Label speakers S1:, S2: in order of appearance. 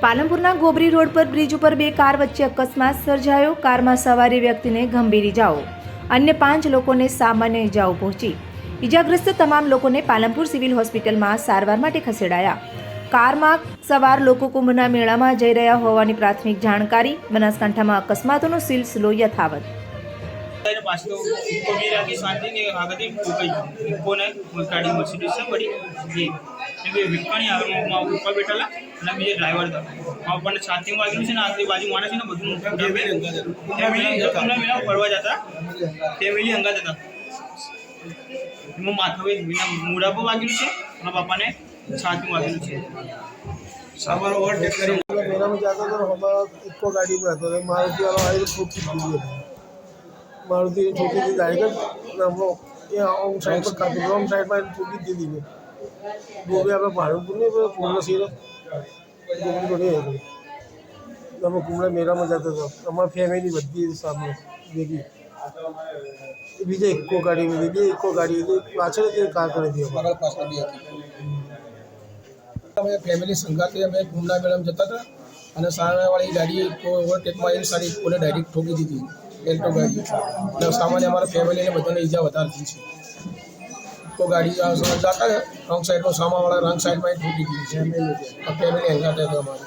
S1: પાલનપુરના ગોબરી road પર bridge ઉપર બે કાર વચ્ચે અકસ્માત સર્જાયો। કારમાં સવાર વ્યક્તિને ગંભીર ઇજાઓ, અન્ય 5 લોકોને સામાન્ય ઇજાઓ પહોંચી। ઇજાગ્રસ્ત તમામ લોકોને પાલનપુર સિવિલ હોસ્પિટલમાં સારવાર માટે ખસેડાયા। કારમાં સવાર લોકો કુંભના મેળામાં જઈ રહ્યા હોવાની પ્રાથમિક જાણકારી। બનાસકાંઠામાં અકસ્માતોનો સિલસિલો યથાવત।
S2: ड्राइवर था अपन छाती में वागेलू है आगली बाजू माने है बधु पड़वा जाता फैमिली अंगात था माथा पे मूड़ा पर वागेलू है और पापा ने छाती में वागेलू है।
S3: सवार ओवरटेक करी मेरा में जाता तो हमारा इको गाड़ी में आता था मारुति वाला आई तो ठोकी दी मारुति ठोकी दी गाड़ी का हम लोग ये ऑन साइड पर काफी रॉन्ग साइड पर ठोकी दी दी वो भी आप पालनपुर में पूर्ण सीरो गोबरी रोड है हम कुमड़ा मेला में जाता था हमारी फैमिली बधी सामने देखी बीजे इको गाड़ी में देखी इको गाड़ी पाछળ कार कर दी हमारा पास भी અમે ફેમિલી સંગાતે અમે કુંભના મેળામાં જતા હતા અને સામેવાળી ગાડી ઓવરટેકમાં એની સારી કોને ડાયરેક્ટ ઠોકી દીધી એલ્ટો ગાડી અને સામાન્ય અમારા ફેમિલીને બધાને ઈજા વધારે થઈ છે। તો ગાડી જતા રોંગ સાઈડમાં સામાવાળા રોંગ સાઈડમાં ઠોકી દીધી છે ફેમિલી હંગાતે હતો અમારે।